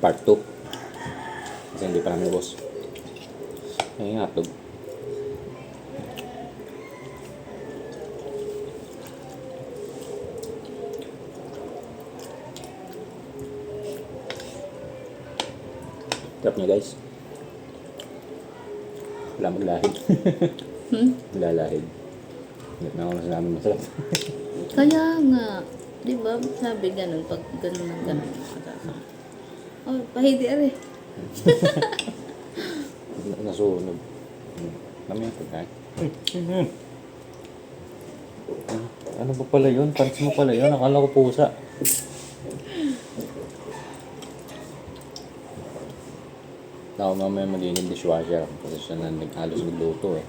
part 2. Kasi hindi pa namin ubos. Ayun nga, hotdog. Sarap niya guys. Wala maglahid. Lalahid. Hindi na ako nasabi masarap. Kaya nga, di ba sabi ganun, pag ganun ng ganun. Oh, pahidi ari. Nasunog. Kami yung pagkain. Ano ba pala yun? Pants mo pala yun? Akala ko pusa. Ako mamaya magiging dishwasher kasi siya na halos nagluto eh.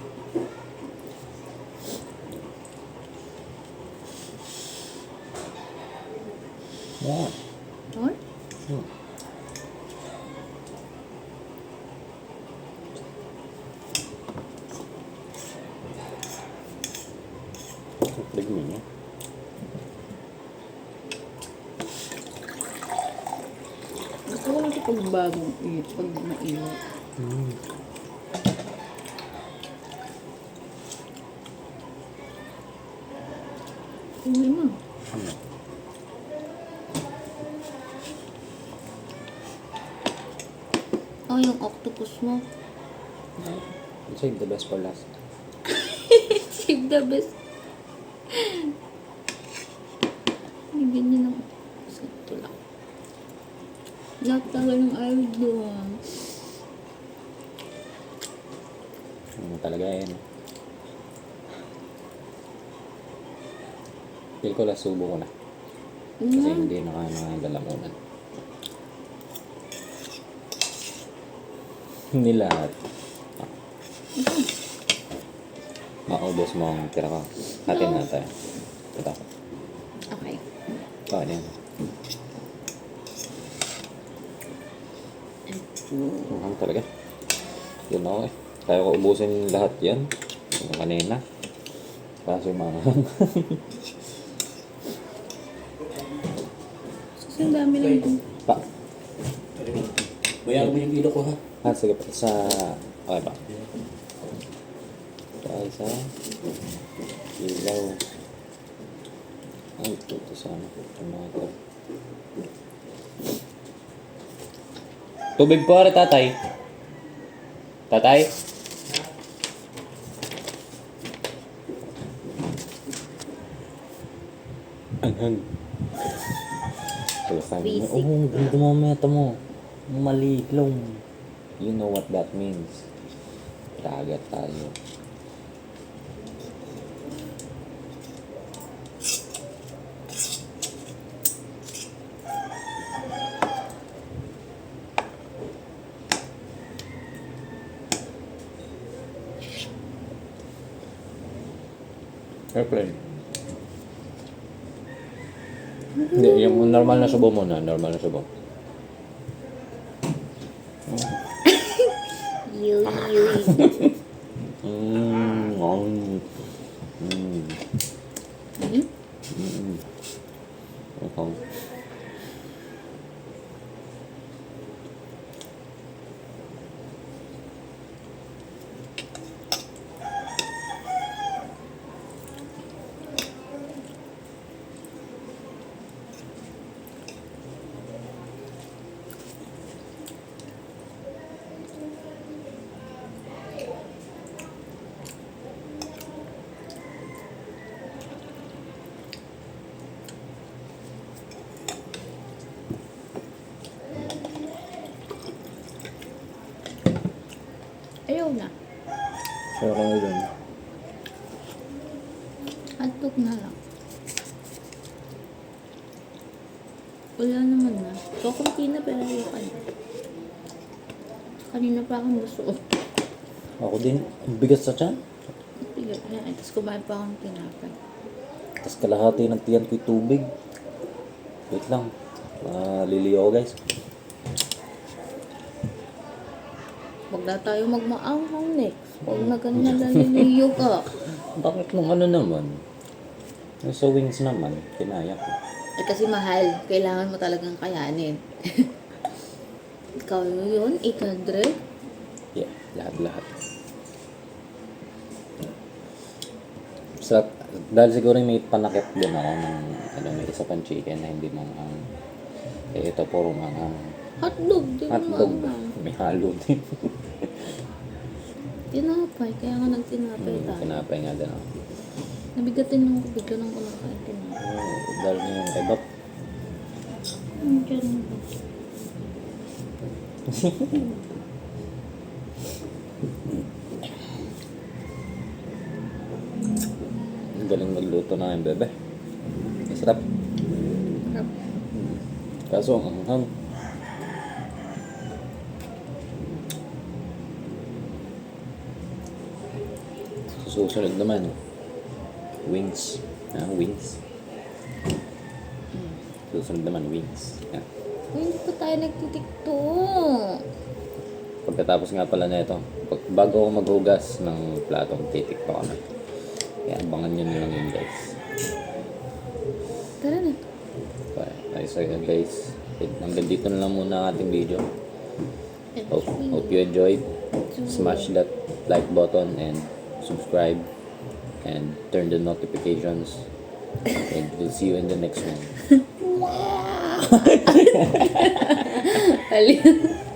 Yeah. Or? Tignan niya. Gusto ko kasi pag bagong pag mainit. Hindi mo. Oh, yung octopus mo. Save the best for last. Save the best. Hindi ganyan ang sakto lang. Lahat talaga ng ayaw doon. Ano talaga yan. Feel ko last subo ko na. Kasi hindi nakadalamunan. Hindi lahat. Maubos mo ang tira ko. Hatin na tayo. Ito. Okay. Oh, yan. Ano talaga? Yun ako eh. Kaya ko ubusin lahat yan. Yung kanina. Kaso yung mga Kasi ang dami lang ito. pa. Bayaran mo yung ilo ko ha. Sige pa. Sa... Okay pa. Tayo sa... ilaw. Ay, ito sa ano. Tomato. Tubig po rin, tatay. Tatay? Anghang. Basic. Oh, ganda mo meta mo. Maliklong. You know what that means. Kagat tayo. Airplane. Hindi, yung normal na subo muna. Normal na subo. Yui. Okay. Ayaw na. Kaya ka na dun. Hotdog na lang. Wala naman na. So, kunti na pero ayaw ka na. Kanina pa akong gusto. Ako din. Ang bigat sa tiyan. Pigat na. Tapos kumain pa akong tinapay. Tapos kalahati ng tiyan ko'y tubig. Wait lang. Liliyo ako guys. Huwag na tayo magmaanghang next. Huwag na ka na naliliyo ka. Bakit nung ano naman? Yung sa wings naman, kinaya ko. Eh kasi mahal. Kailangan mo talagang kayanin. Ikaw yun, 800? Yeah, lahat-lahat. Sarap. Dahil siguro may panakit din ako ng may isa pang chicken na hindi manghang. Eh, ito puro manghang. Hotdog, di mo Hotdog. maanghang. May halo din. Tinapay, kaya nga nagtinapay tayo. Pinapay nga din ako. Nabigatin lang ako, bigla nang kumakain tinapay. Dahil na yung kebab. Diyan. Ang galing magluto na yung bebe. Masarap. Sarap. Kaso ang anghang. Susunod naman. Wings. Wings. Susunod naman, wings. Yan. Uy, hindi pa tayo nagtitikto. Pagkatapos nga pala na ito, bago ako maghugas ng platong, titik pa kami. Kaya abangan nyo na lang yun, guys. Tara na. Ayos ayun, guys. Hanggang dito na lang muna ang ating video. Hope you enjoyed. Smash that like button and subscribe and turn the notifications. And we'll see you in the next one. Alin.